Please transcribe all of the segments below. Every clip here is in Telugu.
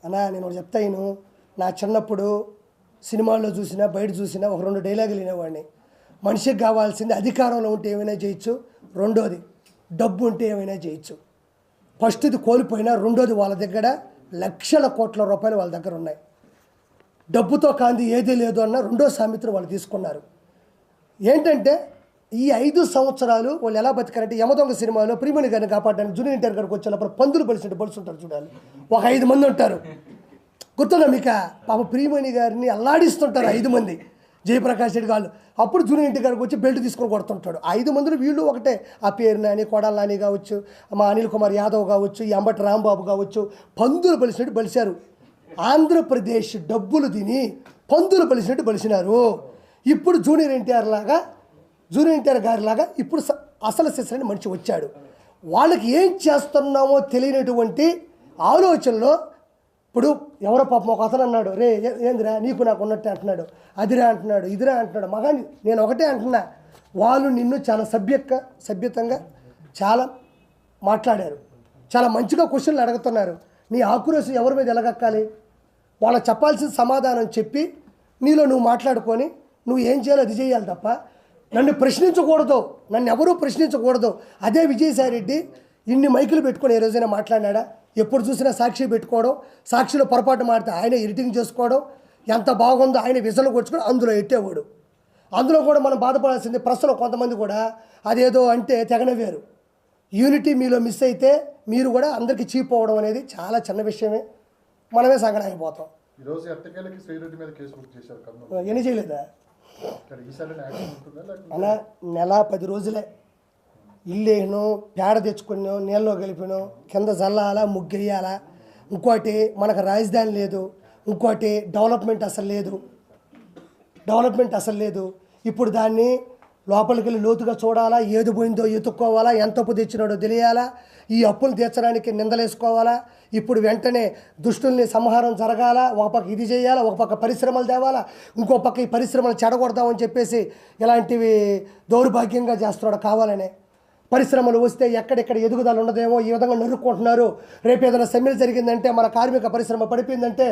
అన్నా నేను ఒకటి చెప్తాను, నా చిన్నప్పుడు సినిమాల్లో చూసినా బయట చూసినా ఒక 2 డైలాగులు వినేవాడిని. మనిషికి కావాల్సింది అధికారంలో ఉంటే ఏమైనా చేయొచ్చు, రెండోది డబ్బు ఉంటే ఏమైనా చేయొచ్చు. ఫస్ట్ది కోల్పోయినా రెండోది వాళ్ళ దగ్గర లక్షల కోట్ల రూపాయలు వాళ్ళ దగ్గర ఉన్నాయి. డబ్బుతో కాంది ఏదీ లేదు అన్న రెండో సామెతను వాళ్ళు తీసుకున్నారు. ఏంటంటే ఈ 5 సంవత్సరాలు వాళ్ళు ఎలా బతికారంటే యమదొంగ సినిమాలో ప్రియమణి గారిని కాపాడడానికి జూనియర్ ఎన్టీఆర్ గారికి వచ్చినప్పుడు పందులు బలిసినట్టు చూడాలి. ఒక 5 మంది ఉంటారు, గుర్తుందా మీకు? పాప ప్రియమణి గారిని అల్లాడిస్తుంటారు 5 మంది, జయప్రకాష్ రెడ్డి గారు. అప్పుడు జూనియర్ ఎన్టీఆర్ గారికి వచ్చి బెల్ట్ తీసుకొని కొడుతుంటాడు. 5 మందిలో వీళ్ళు ఒకటే, ఆ పేరు నాని, కొడాల నాని కావచ్చు, మా అనిల్ కుమార్ యాదవ్ కావచ్చు, ఈ అంబటి రాంబాబు కావచ్చు, పందులు బలిసినట్టు బలిశారు. ఆంధ్రప్రదేశ్ డబ్బులు తిని పందులు బలిసినట్టు బలిసినారు. ఇప్పుడు జూనియర్ ఎన్టీఆర్ గారిలాగా ఇప్పుడు అసలు శిశులని మనిషి వచ్చాడు. వాళ్ళకి ఏం చేస్తున్నామో తెలియనటువంటి ఆలోచనలో ఇప్పుడు ఎవరో పాపం ఒక అతను అన్నాడు, రే ఏందిరా నీకు నాకు ఉన్నట్టే అంటున్నాడు, అదిరా అంటున్నాడు, ఇదిరా అంటున్నాడు. మగాని నేను ఒకటే అంటున్నా, వాళ్ళు నిన్ను చాలా సభ్యతంగా చాలా మాట్లాడారు, చాలా మంచిగా క్వశ్చన్లు అడుగుతున్నారు. నీ ఆక్రోశం ఎవరి మీద ఎలాగక్కాలి? వాళ్ళకి చెప్పాల్సిన సమాధానం చెప్పి నీలో నువ్వు మాట్లాడుకొని నువ్వు ఏం చేయాలో అది చేయాలి తప్ప నన్ను ప్రశ్నించకూడదు, నన్ను ఎవరూ ప్రశ్నించకూడదు. అదే విజయసాయి రెడ్డి ఇన్ని మైకులు పెట్టుకొని ఏ రోజైనా మాట్లాడినాడా? ఎప్పుడు చూసినా సాక్షి పెట్టుకోవడం, సాక్షిలో పొరపాటు మాడితే ఆయన ఎడిటింగ్ చేసుకోవడం, ఎంత బాగుందో ఆయన విజలు కొట్టుకొని అందులో ఎట్టేవాడు. అందులో కూడా మనం బాధపడాల్సింది, ప్రెస్లో కొంతమంది కూడా అదేదో అంటే తెగనవేరు. యూనిటీ మీలో మిస్ అయితే మీరు కూడా అందరికీ చీప్ అవ్వడం అనేది చాలా చిన్న విషయమే, మనమే సంగడాగిపోతాం. ఎన్ని చేయలేదా అలా? నెల 10 రోజులే ఇల్లు వేయను, పేడ తెచ్చుకున్నాను, నీళ్ళలో కలిపాను, కింద జల్లాలా, ముగ్గెయ్యాలా. ఇంకోటి మనకు రాజధాని లేదు, ఇంకోటి డెవలప్మెంట్ అసలు లేదు. ఇప్పుడు దాన్ని లోపలికి వెళ్ళి లోతుగా చూడాలా, ఏది పోయిందో ఎత్తుక్కోవాలా, ఎంత అప్పు తెచ్చినాడో తెలియాలా, ఈ అప్పులు తీర్చడానికి నిందలేసుకోవాలా. ఇప్పుడు వెంటనే దుష్టుల్ని సంహారం జరగాల, ఒక పక్క ఇది చేయాలా, ఒక పక్క పరిశ్రమలు తేవాలా, ఇంకో పక్క ఈ పరిశ్రమలు చెడగొడదామని చెప్పేసి ఇలాంటివి దౌర్భాగ్యంగా చేస్తున్నాడు కావాలనే. పరిశ్రమలు వస్తే ఎక్కడెక్కడ ఎదుగుదల ఉండదేమో ఈ విధంగా నరుక్కుంటున్నారు. రేపు ఏదైనా సమ్మెలు జరిగిందంటే, మన కార్మిక పరిశ్రమ పడిపోయిందంటే,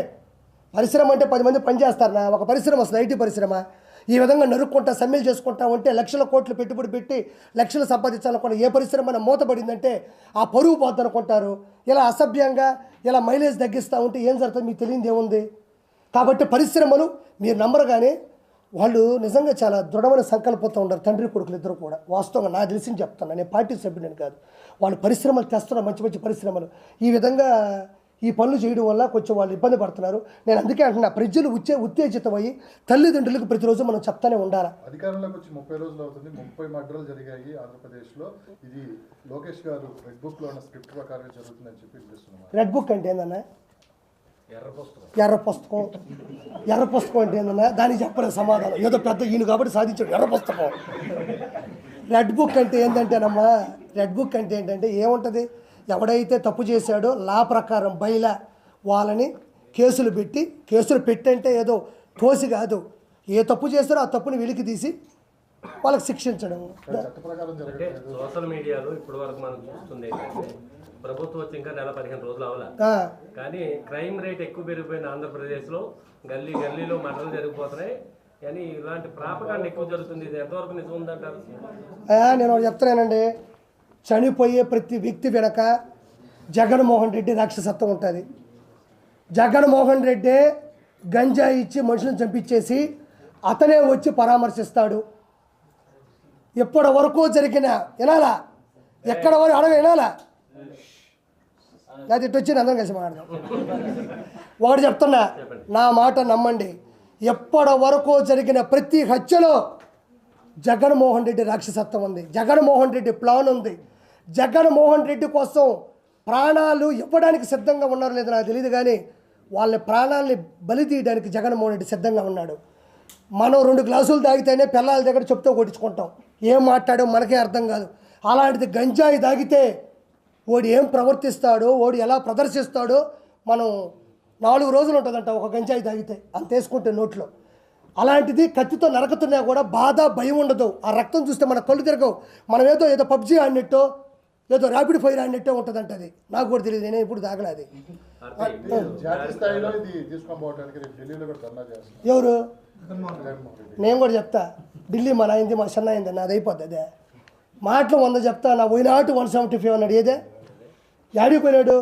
పరిశ్రమ అంటే 10 మంది పనిచేస్తారనా? ఒక పరిశ్రమ వస్తుంది, ఐటీ పరిశ్రమ. ఈ విధంగా నరుక్కుంటా సమ్మెలు చేసుకుంటా ఉంటే లక్షల కోట్లు పెట్టుబడి పెట్టి లక్షలు సంపాదించాలనుకున్న ఏ పరిశ్రమ మూతపడిందంటే ఆ పరువు పోద్ది అనుకుంటారు. ఇలా అసభ్యంగా ఇలా మైలేజ్ తగ్గిస్తూ ఉంటే ఏం జరుగుతుంది మీకు తెలియదు ఏముంది. కాబట్టి పరిశ్రమలు మీరు నమ్మరుగానే వాళ్ళు నిజంగా చాలా దృఢమైన సంకల్పంతో ఉన్నారు, తండ్రి కొడుకులు ఇద్దరు కూడా. వాస్తవంగా నాకు తెలిసింది చెప్తున్నాను, నేను పార్టీ సభ్యుడిని కాదు. వాళ్ళు పరిశ్రమలు తెస్తున్నారు, మంచి మంచి పరిశ్రమలు. ఈ విధంగా ఈ పనులు చేయడం వల్ల కొంచెం వాళ్ళు ఇబ్బంది పడుతున్నారు. నేను అందుకే అంటున్నా, ప్రజలు ఉత్తేజితమయ్యి తల్లిదండ్రులకు ప్రతిరోజు మనం చెప్తానే ఉండాలి. అధికారంలోకి వచ్చి 30 రోజులు అవుతుంది, 30 మర్డర్లు జరిగాయి ఆంధ్రప్రదేశ్లో. ఇది లోకేష్ గారు రెడ్ బుక్లో ఉన్న స్క్రిప్ట్ ప్రకారం జరుగుతుందని చెప్పి పిలుస్తున్నాం. రెడ్ బుక్ అంటే ఏందన్నా? ఎర్ర పుస్తకం అంటే ఏందన్నా? దానికి చెప్పలేదు సమాధానం. ఏదో పెద్ద ఈయన కాబట్టి సాధించాడు ఎర్ర పుస్తకం. రెడ్ బుక్ అంటే ఏంటంటేనమ్మా, రెడ్ బుక్ అంటే ఏంటంటే ఏముంటుంది, ఎవడైతే తప్పు చేశాడో లా ప్రకారం బయలా వాళ్ళని కేసులు పెట్టంటే ఏదో తోసి కాదు, ఏ తప్పు చేస్తారో ఆ తప్పుని వెలికి తీసి వాళ్ళకి శిక్షించడం. సోషల్ మీడియాలో ఇప్పటి వరకు మనం చూస్తుంది ఏంటంటే, ప్రభుత్వం వచ్చి ఇంకా నెల 15 రోజులు అవ్వాలి, కానీ క్రైమ్ రేట్ ఎక్కువ పెరిగిపోయింది ఆంధ్రప్రదేశ్లో. గల్లీలో మరణాలు జరిగిపోతున్నాయి, కానీ ఇలాంటి ప్రాపకాండ ఎక్కువ జరుగుతుంది. ఇది ఎంతవరకు నిజం ఉందంటారు? నేను చెప్తున్నానండి, చనిపోయే ప్రతి వ్యక్తి వెనక జగన్మోహన్ రెడ్డి రాక్షసత్వం ఉంటుంది. జగన్మోహన్ రెడ్డి గంజాయి ఇచ్చి మనుషులను చంపించేసి అతనే వచ్చి పరామర్శిస్తాడు. ఎప్పటి వరకు జరిగిన వినాలా, ఎక్కడ వరకు అడగ వినాలా, అది ఇటు వచ్చి అందరం కలిసి మాట్లాడదాం. ఒకటి చెప్తున్నా, నా మాట నమ్మండి, ఎప్పటి వరకు జరిగిన ప్రతి హత్యలో జగన్మోహన్ రెడ్డి రాక్షసత్వం ఉంది, జగన్మోహన్ రెడ్డి ప్లాన్ ఉంది. జగన్మోహన్ రెడ్డి కోసం ప్రాణాలు ఇవ్వడానికి సిద్ధంగా ఉన్నారో లేదో నాకు తెలియదు, కానీ వాళ్ళ ప్రాణాలని బలి తీయడానికి జగన్మోహన్ రెడ్డి సిద్ధంగా ఉన్నాడు. మనం 2 గ్లాసులు తాగితేనే పిల్లల దగ్గర చెప్తూ కొట్టించుకుంటాం, ఏం మాట్లాడో మనకే అర్థం కాదు. అలాంటిది గంజాయి తాగితే ఓడి ఏం ప్రవర్తిస్తాడో, ఓడి ఎలా ప్రదర్శిస్తాడో మనం 4 రోజులు ఉంటుందంట ఒక గంజాయి తాగితే, అంత వేసుకుంటే నోట్లో. అలాంటిది కత్తితో నరకుతున్నా కూడా బాధ భయం ఉండదు. ఆ రక్తం చూస్తే మన కళ్ళు తిరగవు. మనం ఏదో పబ్జీ ఆడినట్టు, ఏదో ర్యాపిడ్ ఫైర్ ఆడినట్టే ఉంటుందంట. అది నాకు కూడా తెలియదు, నేనే ఇప్పుడు తాగలేదు. జాతీయ స్థాయిలో ఇది తీసుకొని పోవడానికి రేపు ఢిల్లీలో కూడా ధర్నా చేస్తున్నారు ఎవరు? జగన్మోహన్ రెడ్డి. నేను కూడా చెప్తా, ఢిల్లీ మన అయింది, మా చెన్నై అయింది, నాది అయిపోద్ది అదే. మాటలు 100 చెప్తా, నా పోయినాటు 175 అన్నాడు. ఏదే యాడికి పోయినాడు?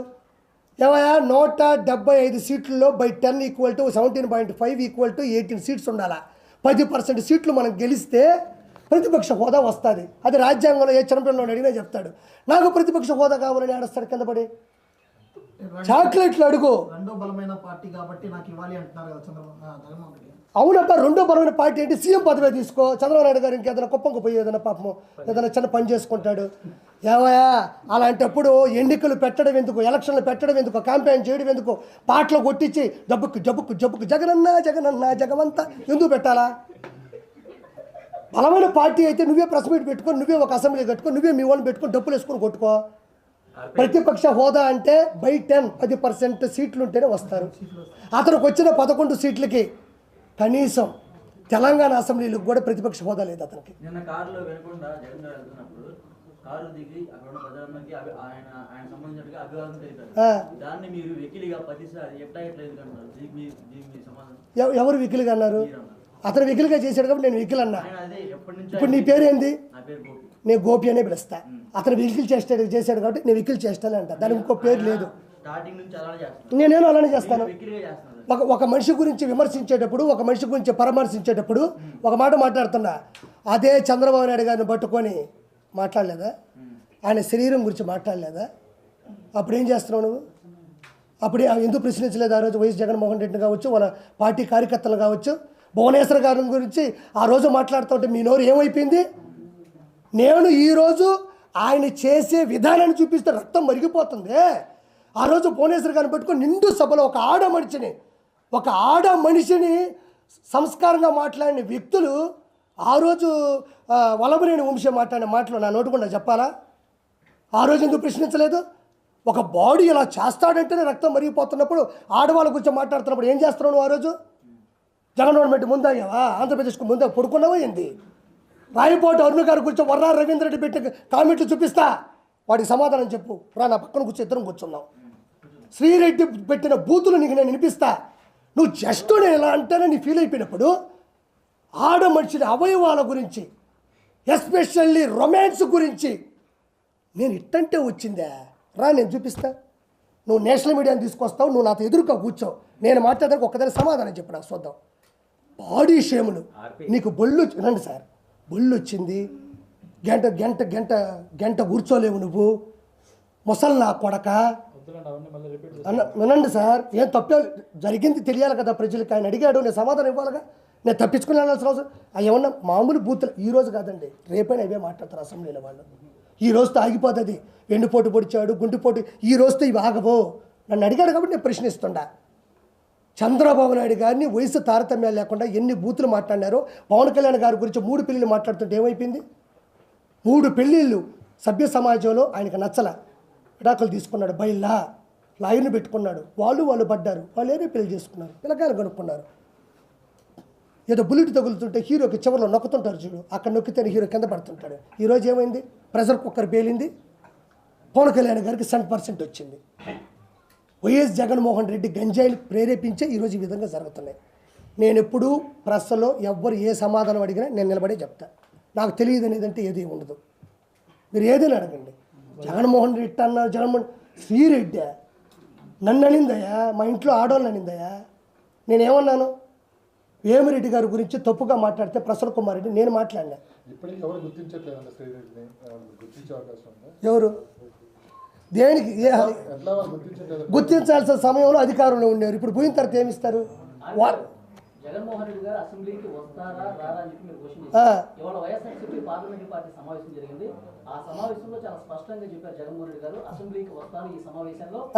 ఏమయ్యా 175 సీట్లలో by 10 equal to 17.5 equal to 18 seats ఉండాలా. 10% సీట్లు మనం గెలిస్తే ప్రతిపక్ష హోదా వస్తుంది. అది రాజ్యాంగంలో ఏ చిన్నపిల్లలు అడిగినా చెప్తాడు. నాకు ప్రతిపక్ష హోదా కావాలని ఆడస్తాడు కింద పడి. చాక్లెట్లు అడుగు. రెండో బలమైన పార్టీ కాబట్టి నాకు ఇవ్వాలి అంటున్నారు కదా జగన్మోహన్ రెడ్డి. అవునబ్బా, రెండో బలమైన పార్టీ ఏంటి? సీఎం పదవే తీసుకో. చంద్రబాబు నాయుడు గారు ఇంకేదైనా కుప్పంకు పోయి ఏదైనా పాపము ఏదైనా చిన్న పని చేసుకుంటాడు. ఏవయా అలాంటప్పుడు ఎన్నికలు పెట్టడం ఎందుకు, ఎలక్షన్లు పెట్టడం ఎందుకు, క్యాంపెయిన్ చేయడం ఎందుకు, పాటలు కొట్టించి జబ్బుకు జబ్బుకు జబ్బుకు జగనన్న జగనన్న జగమంతా ఎందుకు పెట్టాలా? బలమైన పార్టీ అయితే నువ్వే ప్రెస్ మీట్ పెట్టుకొని, నువ్వే ఒక అసెంబ్లీ కట్టుకొని, నువ్వే మీ వాళ్ళని పెట్టుకొని డబ్బులు వేసుకొని కొట్టుకో. ప్రతిపక్ష హోదా అంటే బై 10% సీట్లు ఉంటేనే వస్తారు. అతనికి వచ్చిన 11 సీట్లకి కనీసం తెలంగాణ అసెంబ్లీలకు కూడా ప్రతిపక్ష హోదా లేదు అతనికి. నిన్న కారులో వెనుకుండా జగన్ గారు వెళ్తున్నప్పుడు కారు దిగి అక్కడ ఉన్న ప్రజలందరికీ ఆయన సంబంధించినట్టుగా అభివాదం తెలిపారు. దాన్ని మీరు వెకిలిగా 10 సార్లు ఎట్లా ఎందుకంటారు? దీనికి సమాధానం ఎవరు వికిలిగా అన్నారు? అతను వికిలిగా చేశాడు కాబట్టి నేను వికిల్ అన్నా. అదే ఎప్పటి నుంచి. ఇప్పుడు నీ పేరేంది? నా పేరు గోపి. నేను గోపి అనే పిలుస్తా. అతను వికిల్ చేశాడు కాబట్టి నేను వికిల్ చేస్తానే అంట. దానికి ఇంకో పేరు లేదు. స్టార్టింగ్ నుంచి అలానే చేస్తాను. నేనేమో అలానే చేస్తాను. వెకిలిగా చేస్తాను. ఒక మనిషి గురించి విమర్శించేటప్పుడు, ఒక మనిషి గురించి పరామర్శించేటప్పుడు ఒక మాట మాట్లాడుతున్నా. అదే చంద్రబాబు నాయుడు గారిని పట్టుకొని మాట్లాడలేదా? ఆయన శరీరం గురించి మాట్లాడలేదా? అప్పుడు ఏం చేస్తున్నావు నువ్వు? అప్పుడే ఎందుకు ప్రశ్నించలేదు? ఆ రోజు వైఎస్ జగన్మోహన్ రెడ్డి కావచ్చు, వాళ్ళ పార్టీ కార్యకర్తలు కావచ్చు, భువనేశ్వర్ గారి గురించి ఆ రోజు మాట్లాడుతుంటే మీ నోరు ఏమైపోయింది? నేను ఈరోజు ఆయన చేసే విధానాన్ని చూపిస్తే రక్తం మరిగిపోతుంది. ఆ రోజు భువనేశ్వర్ గారిని పెట్టుకొని నిండు సభలో ఒక ఆడ మనిషిని సంస్కారంగా మాట్లాడిన వ్యక్తులు ఆ రోజు వల్లభనేని వంశీ మాట్లాడిన మాటలు నా నోటుకుండా చెప్పాలా? ఆ రోజు ఎందుకు ప్రశ్నించలేదు? ఒక బాడీ ఇలా చేస్తాడంటేనే రక్తం మరిగిపోతున్నప్పుడు ఆడవాళ్ళ గురించి మాట్లాడుతున్నప్పుడు ఏం చేస్తున్నావు నువ్వు? ఆ రోజు జగన్మోహన్ రెడ్డి ముందాగావా? ఆంధ్రప్రదేశ్కు ముందా పడుకున్నావా ఏంది? రాయపోటు అరుణ్ గారి గురించి వర్రా రవీంద్ర రెడ్డి పెట్టి కామెంట్లు చూపిస్తా, వాడికి సమాధానం చెప్పు. రా నా పక్కన కూర్చొని ఇద్దరం కూర్చున్నావు. శ్రీరెడ్డి పెట్టిన బూతులు నీకు నేను వినిపిస్తా. నువ్వు జస్ట్ నేను ఎలా అంటేనే నీ ఫీల్ అయిపోయినప్పుడు ఆడ మనిషిని అవయవాల గురించి, ఎస్పెషల్లీ రొమాన్స్ గురించి నేను ఇట్టంటే వచ్చిందా? రా నేను చూపిస్తా. నువ్వు నేషనల్ మీడియాని తీసుకొస్తావు, నువ్వు నాతో ఎదురుగా కూర్చోవు. నేను మాట్లాడడానికి ఒక్కదాని సమాధానం చెప్పు నాకు చూద్దాం. బాడీ షేములు నీకు బొళ్ళు రండి సార్, బొళ్ళు వచ్చింది, గంట గంట గంట గంట కూర్చోలేవు నువ్వు, ముసలి నా కొడక వినండి సార్. ఏం తప్పే జరిగింది తెలియాలి కదా ప్రజలకి. ఆయన అడిగాడు, నేను సమాధానం ఇవ్వాలిగా. నేను తప్పించుకుని వెళ్ళాల్సిన అవసరం ఏమన్నా మామూలు బూతులు ఈ రోజు కాదండి, రేపైనా అవే మాట్లాడతారు అసెంబ్లీలో వాళ్ళు. ఈ రోజుతో ఆగిపోతుంది. వెండిపోటు పొడిచాడు, గుంటిపోటు, ఈ రోజుతో ఇవి ఆగవో. నన్ను అడిగాడు కాబట్టి నేను ప్రశ్నిస్తుండా. చంద్రబాబు నాయుడు గారిని వయసు తారతమ్యాలు లేకుండా ఎన్ని బూతులు మాట్లాడినారో. పవన్ కళ్యాణ్ గారి గురించి 3 పెళ్ళిళ్ళు మాట్లాడుతుంటే ఏమైపోయింది? 3 పెళ్ళిళ్ళు సభ్య సమాజంలో ఆయనకు నచ్చల, విడాకులు తీసుకున్నాడు, బయల్లా లాయర్ని పెట్టుకున్నాడు. వాళ్ళు పడ్డారు, వాళ్ళు ఏరే పెళ్లి చేసుకున్నారు, పిల్లకాయలు కనుక్కున్నారు. ఏదో బుల్లెట్ తగులుతుంటే హీరోకి చివరిలో నొక్కుతుంటారు చూడు, అక్కడ నొక్కితే హీరో కింద పడుతుంటాడు. ఈరోజు ఏమైంది? ప్రెషర్ కుక్కర్ పేలింది. పవన్ కళ్యాణ్ గారికి 100% వచ్చింది. వైఎస్ జగన్మోహన్ రెడ్డి గంజాయిలు ప్రేరేపించే ఈరోజు ఈ విధంగా జరుగుతున్నాయి. నేను ఎప్పుడూ ప్రెస్లో ఎవ్వరు ఏ సమాధానం అడిగినా నేను నిలబడే చెప్తా. నాకు తెలియదు అనేదంటే ఏది ఉండదు. మీరు ఏదైనా అడగండి. జగన్మోహన్ రెడ్డి అన్నారు, జగన్మోహన్ శ్రీరెడ్డి నన్ను అనిందయ్యా, మా ఇంట్లో ఆడవాళ్ళని అనిందయ్యా. నేనేమన్నాను? వేమిరెడ్డి గారి గురించి తప్పుగా మాట్లాడితే ప్రసన్న కుమార్ రెడ్డి నేను మాట్లాడినా. ఇప్పటికీ ఎవరు గుర్తించట్లేదండి శ్రీరెడ్డిని? గుర్తించే అవకాశం ఉందా? ఎవరు దేనికి ఎట్లా గుర్తించట్లేదు? గుర్తించాల్సిన సమయంలో అధికారంలో ఉన్నారు. ఇప్పుడు పోయిన తర్వాత ఏమిస్తారు? జగన్మోహన్ రెడ్డి గారు అసెంబ్లీకి వస్తారా రారా అని చెప్పి మీరు క్వశ్చన్ చేశారు. ఇవాళ వైఎస్ఆర్సీపీ పార్లమెంటరీ పార్టీ సమావేశం జరిగింది. ఆ సమావేశంలో చాలా స్పష్టంగా చెప్పారు జగన్మోహన్ రెడ్డి గారు, అసెంబ్లీకి వస్తాను ఈ సమావేశంలో